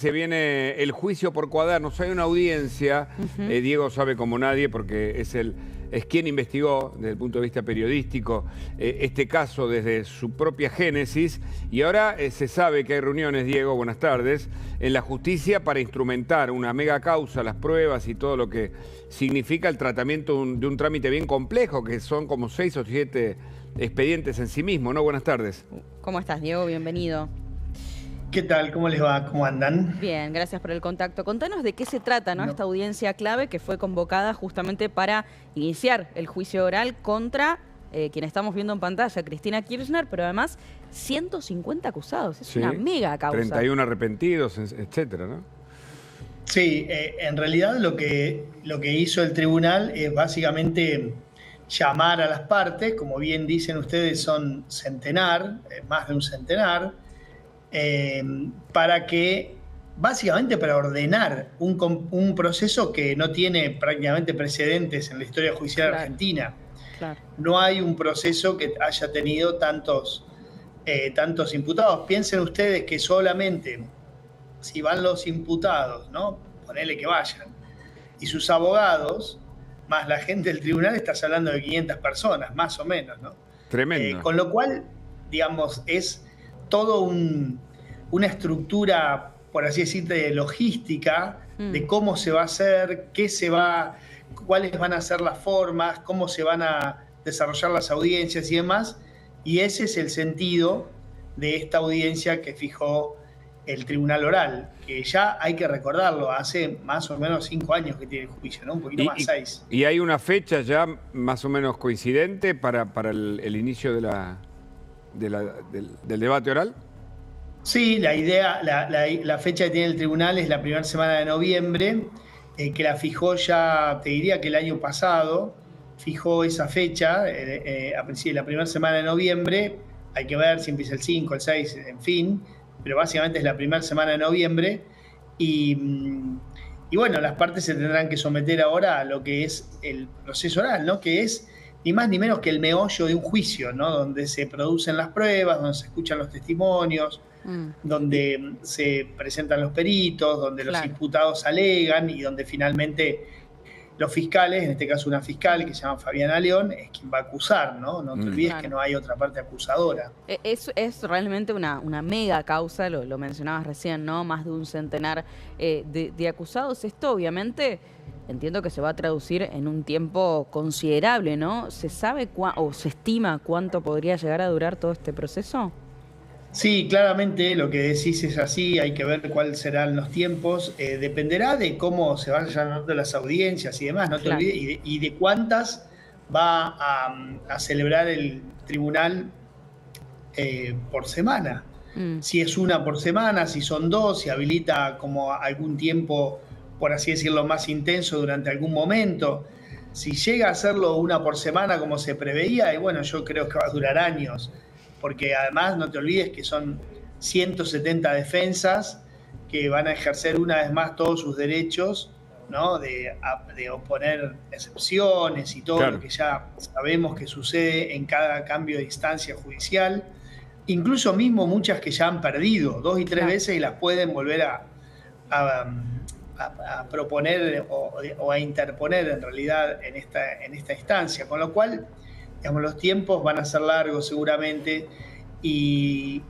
Se viene el juicio por cuadernos. Hay una audiencia, Diego sabe como nadie porque es quien investigó desde el punto de vista periodístico este caso desde su propia génesis, y ahora se sabe que hay reuniones, Diego, buenas tardes, en la justicia para instrumentar una mega causa, las pruebas y todo lo que significa el tratamiento de un trámite bien complejo, que son como 6 o 7 expedientes en sí mismo, ¿no? Buenas tardes. ¿Cómo estás, Diego? Bienvenido. ¿Qué tal? ¿Cómo les va? ¿Cómo andan? Bien, gracias por el contacto. Contanos de qué se trata, ¿no? Esta audiencia clave que fue convocada justamente para iniciar el juicio oral contra quien estamos viendo en pantalla, Cristina Kirchner, pero además 150 acusados. Es una mega causa. 31 arrepentidos, etcétera, ¿no? Sí, en realidad lo que hizo el tribunal es básicamente llamar a las partes, como bien dicen ustedes, son centenar, más de un centenar, básicamente para ordenar un proceso que no tiene prácticamente precedentes en la historia judicial argentina. Claro. No hay un proceso que haya tenido tantos imputados. Piensen ustedes que solamente si van los imputados, ¿no? Ponele que vayan, y sus abogados, más la gente del tribunal, estás hablando de 500 personas, más o menos, ¿no? Tremendo. Con lo cual, digamos, es todo una estructura, por así decirte, de logística, de cómo se va a hacer, cuáles van a ser las formas, cómo se van a desarrollar las audiencias y demás. Y ese es el sentido de esta audiencia que fijó el Tribunal Oral, que ya hay que recordarlo, hace más o menos 5 años que tiene el juicio, ¿no? Un poquito más, 6. ¿Y hay una fecha ya más o menos coincidente para el inicio del debate oral? Sí, la idea, la fecha que tiene el tribunal es la primera semana de noviembre, que la fijó ya, te diría que el año pasado, fijó esa fecha, la primera semana de noviembre. Hay que ver si empieza el 5, el 6, en fin, pero básicamente es la primera semana de noviembre. Y bueno, las partes se tendrán que someter ahora a lo que es el proceso oral, ¿no? Que es ni más ni menos que el meollo de un juicio, ¿no? Donde se producen las pruebas, donde se escuchan los testimonios, donde se presentan los peritos, donde los imputados alegan y donde finalmente los fiscales, en este caso una fiscal que se llama Fabiana León, es quien va a acusar, ¿no? No te olvides que no hay otra parte acusadora. Es realmente una mega causa, lo mencionabas recién, ¿no? Más de un centenar de acusados. Esto obviamente entiendo que se va a traducir en un tiempo considerable, ¿no? ¿Se sabe o se estima cuánto podría llegar a durar todo este proceso? Sí, claramente lo que decís es así, hay que ver cuáles serán los tiempos, dependerá de cómo se vayan dando las audiencias y demás, no te olvides, y de cuántas va a celebrar el tribunal por semana. Si es una por semana, si son 2, si habilita como algún tiempo, por así decirlo, más intenso durante algún momento. Si llega a hacerlo una por semana como se preveía, y bueno, yo creo que va a durar años. Porque además no te olvides que son 170 defensas que van a ejercer una vez más todos sus derechos, ¿no? De oponer excepciones y todo lo que ya sabemos que sucede en cada cambio de instancia judicial. Incluso mismo muchas que ya han perdido 2 y 3 veces y las pueden volver a proponer o a interponer en realidad en esta instancia. Con lo cual, digamos, los tiempos van a ser largos seguramente y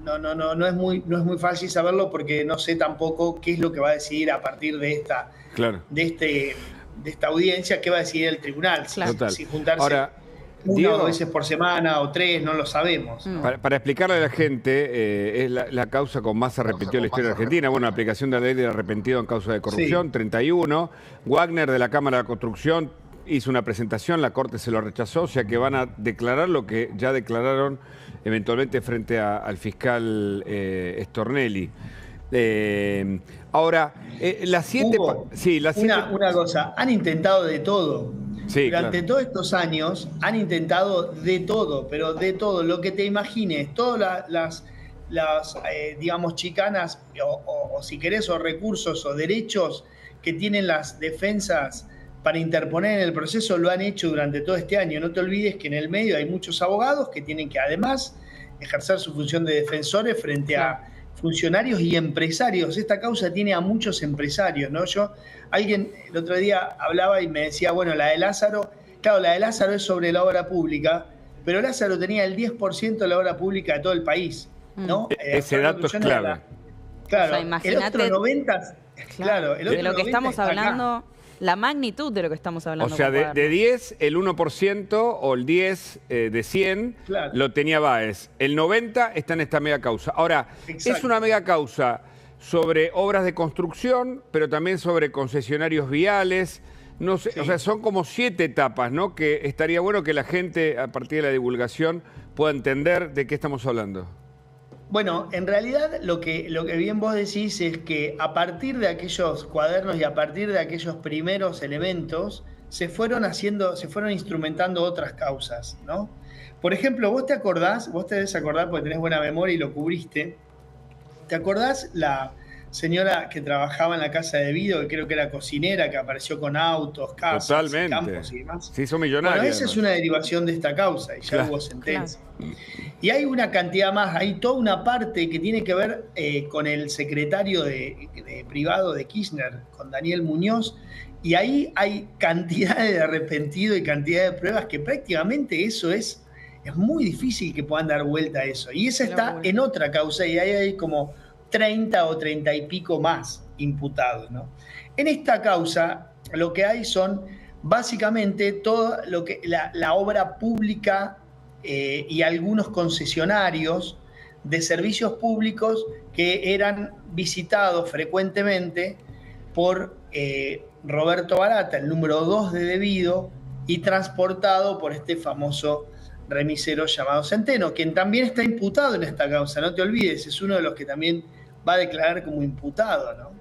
no es muy fácil saberlo porque no sé tampoco qué es lo que va a decidir a partir de esta audiencia, qué va a decidir el tribunal. Si juntarse ahora, una o 2 veces por semana o 3, no lo sabemos, ¿no? Para explicarle a la gente, es la causa con más arrepentido de la historia argentina. Bueno, la aplicación de la ley del arrepentido en causa de corrupción, 31. Wagner de la Cámara de Construcción hizo una presentación, la Corte se lo rechazó, o sea que van a declarar lo que ya declararon eventualmente frente al fiscal Stornelli. Ahora, las 7... Una cosa, han intentado de todo. Durante todos estos años han intentado de todo, pero de todo, lo que te imagines, todas las digamos, chicanas o si querés, o recursos o derechos que tienen las defensas para interponer en el proceso, lo han hecho durante todo este año. No te olvides que en el medio hay muchos abogados que tienen que además ejercer su función de defensores frente a funcionarios y empresarios. Esta causa tiene a muchos empresarios, ¿no? Alguien el otro día hablaba y me decía, bueno, la de Lázaro, claro, la de Lázaro es sobre la obra pública, pero Lázaro tenía el 10% de la obra pública de todo el país, ¿no? Ese dato es clave. Claro, o sea, imagínate, el otro 90, claro, el otro de lo que 90 estamos está hablando, acá. la magnitud de lo que estamos hablando. O sea, de 10, el 1% o el 10 de 100 Claro. lo tenía Báez. El 90 está en esta mega causa. Ahora, Exacto. es una mega causa sobre obras de construcción, pero también sobre concesionarios viales. No sé, Sí. o sea, son como 7 etapas, ¿no? Que estaría bueno que la gente, a partir de la divulgación, pueda entender de qué estamos hablando. Bueno, en realidad lo que bien vos decís es que a partir de aquellos cuadernos y a partir de aquellos primeros elementos se fueron instrumentando otras causas, ¿no? Por ejemplo, vos te debes acordar porque tenés buena memoria y lo cubriste. ¿Te acordás la señora que trabajaba en la casa de Vido, que creo que era cocinera, que apareció con autos, casas, Totalmente. campos y demás? Se hizo millonaria. Bueno, esa es además. una derivación de esta causa y ya Claro. hubo sentencia. Y hay una cantidad más, hay toda una parte que tiene que ver con el secretario de privado de Kirchner, con Daniel Muñoz, y ahí hay cantidades de arrepentidos y cantidad de pruebas que prácticamente eso es muy difícil que puedan dar vuelta a eso. Y esa está en otra causa y ahí hay como 30 o 30 y pico más imputados, ¿no? En esta causa lo que hay son básicamente todo lo que la obra pública y algunos concesionarios de servicios públicos que eran visitados frecuentemente por Roberto Barata, el número 2 de Debido, y transportado por este famoso remisero llamado Centeno, quien también está imputado en esta causa, no te olvides, es uno de los que también va a declarar como imputado, ¿no?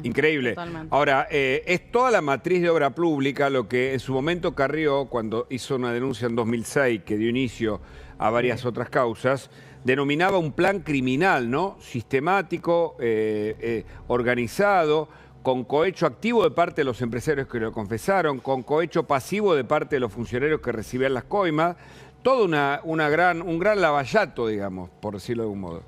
Increíble. Totalmente. Ahora, es toda la matriz de obra pública lo que en su momento Carrió, cuando hizo una denuncia en 2006 que dio inicio a varias otras causas, denominaba un plan criminal, ¿no? Sistemático, organizado, con cohecho activo de parte de los empresarios que lo confesaron, con cohecho pasivo de parte de los funcionarios que recibían las coimas, todo un gran lavallato, digamos, por decirlo de algún modo.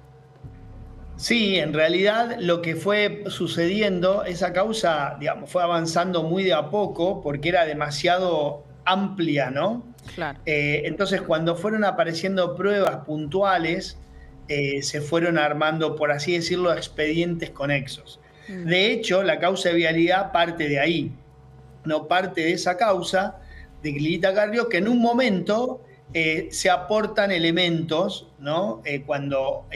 Sí, en realidad lo que fue sucediendo, esa causa, digamos, fue avanzando muy de a poco porque era demasiado amplia, ¿no? Claro. Entonces, cuando fueron apareciendo pruebas puntuales, se fueron armando, por así decirlo, expedientes conexos. De hecho, la causa de vialidad parte de ahí, no parte de esa causa de Lilita Carrió, que en un momento se aportan elementos, ¿no? Cuando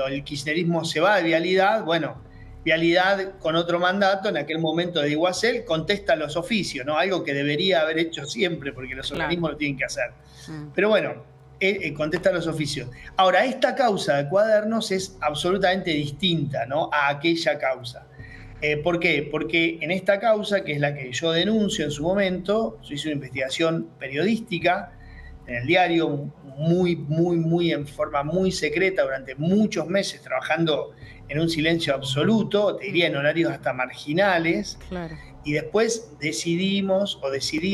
el kirchnerismo se va de vialidad, bueno, vialidad con otro mandato, en aquel momento de Iguacel, contesta los oficios, ¿no? Algo que debería haber hecho siempre, porque los organismos lo tienen que hacer. Pero bueno, contesta los oficios. Ahora, esta causa de Cuadernos es absolutamente distinta, ¿no? A aquella causa. ¿Por qué? Porque en esta causa, que es la que yo denuncio en su momento, yo hice una investigación periodística en el diario, muy en forma muy secreta, durante muchos meses, trabajando en un silencio absoluto, te diría en horarios hasta marginales, Claro. y después decidí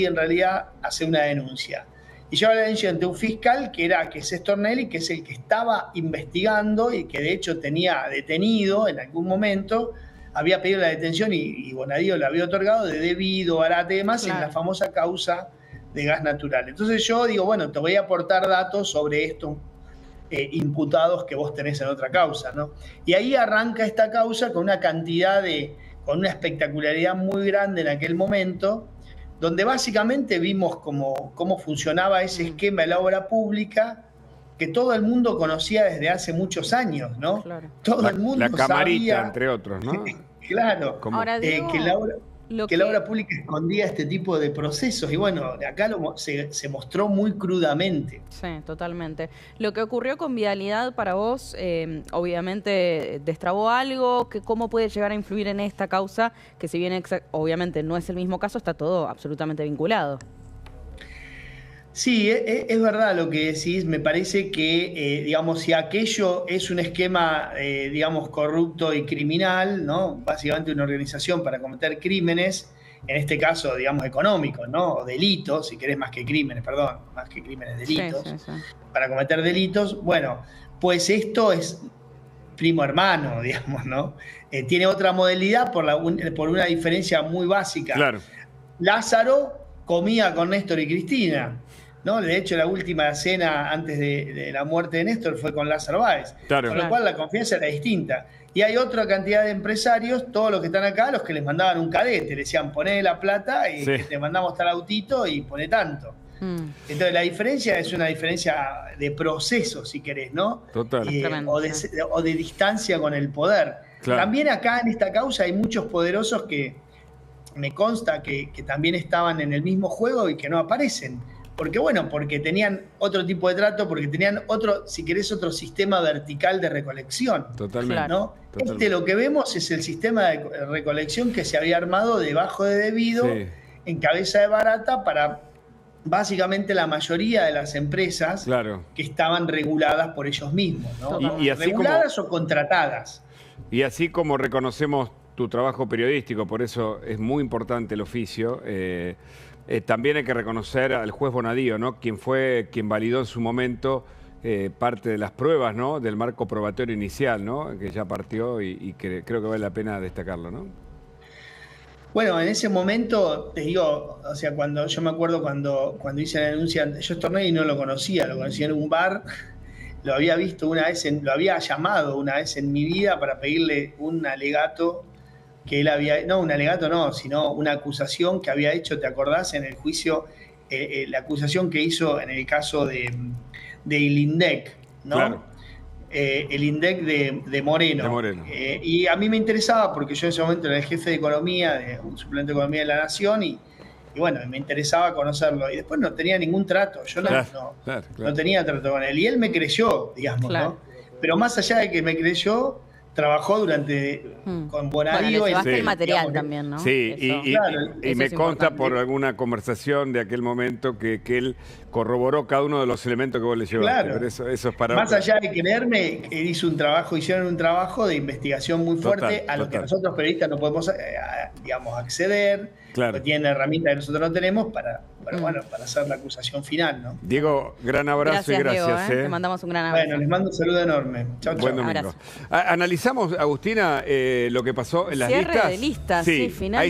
en realidad hacer una denuncia. Y yo la denuncia ante un fiscal que es Stornelli, que es el que estaba investigando y que de hecho tenía detenido en algún momento, había pedido la detención y Bonadío la había otorgado de Debido, Barata y demás, en la famosa causa de gas natural. Entonces yo digo, bueno, te voy a aportar datos sobre estos imputados que vos tenés en otra causa, ¿no? Y ahí arranca esta causa con con una espectacularidad muy grande en aquel momento, donde básicamente vimos cómo funcionaba ese esquema de la obra pública que todo el mundo conocía desde hace muchos años, ¿no? Claro. Todo el mundo La camarita, sabía, entre otros, ¿no? claro, Ahora, Diego, que la obra pública escondía este tipo de procesos y bueno, acá se mostró muy crudamente. Sí, totalmente. Lo que ocurrió con Vialidad para vos, obviamente destrabó algo, ¿cómo puede llegar a influir en esta causa? Que si bien obviamente no es el mismo caso, está todo absolutamente vinculado. Sí, es verdad lo que decís. Me parece que, digamos, si aquello es un esquema, digamos, corrupto y criminal, ¿no? Básicamente una organización para cometer crímenes, en este caso, digamos, económicos, ¿no? O delitos, si querés, más que crímenes, delitos, Sí. para cometer delitos. Bueno, pues esto es primo hermano, digamos, ¿no? Tiene otra modalidad por una diferencia muy básica. Claro. Lázaro comía con Néstor y Cristina, ¿no? De hecho, la última cena antes de la muerte de Néstor fue con Lázaro Báez. Claro. Con lo cual la confianza era distinta. Y hay otra cantidad de empresarios, todos los que están acá, los que les mandaban un cadete, le decían, poné la plata y te mandamos tal autito y poné tanto. Entonces la diferencia es una diferencia de proceso, si querés, ¿no? Total. O de distancia con el poder. Claro. También acá en esta causa hay muchos poderosos que me consta que también estaban en el mismo juego y que no aparecen. Porque porque tenían otro tipo de trato, porque tenían otro, si querés, otro sistema vertical de recolección. Totalmente. ¿No? Totalmente. Lo que vemos es el sistema de recolección que se había armado debajo de Debido, en cabeza de Barata, para básicamente la mayoría de las empresas que estaban reguladas por ellos mismos, ¿no? Y así reguladas o contratadas. Y así como reconocemos tu trabajo periodístico, por eso es muy importante el oficio, también hay que reconocer al juez Bonadío, ¿no? Quien validó en su momento parte de las pruebas, ¿no? Del marco probatorio inicial, ¿no? Que ya partió y que creo que vale la pena destacarlo, ¿no? Bueno, en ese momento, te digo, o sea, yo me acuerdo cuando hice la denuncia, yo estorné y no lo conocía en un bar, lo había visto una vez, lo había llamado una vez en mi vida para pedirle un alegato que él había, no, un alegato no, sino una acusación que había hecho, ¿te acordás? En el juicio, la acusación que hizo en el caso de el INDEC, ¿no? Claro. El INDEC de Moreno. Y a mí me interesaba porque yo en ese momento era el jefe de economía, un suplente de economía de la Nación y bueno, me interesaba conocerlo. Y después no tenía ningún trato, yo no tenía trato con él. Y él me creyó, digamos, ¿no? Pero más allá de que me creyó, trabajó con Bonadío. Bueno, el material también, ¿no? Sí, y me consta por alguna conversación de aquel momento que él corroboró cada uno de los elementos que vos le llevaste. Claro. Pero eso es para... Más allá de creerme, hicieron un trabajo de investigación muy fuerte a lo que nosotros periodistas no podemos, digamos, acceder. Claro. Que tienen herramientas que nosotros no tenemos para hacer la acusación final, ¿no? Diego, gran abrazo y gracias. Diego, Te mandamos un gran abrazo. Bueno, les mando un saludo enorme. Chau, chau. Buen domingo. Analizamos, Agustina, lo que pasó en las listas. Cierre de listas, sí, finalmente.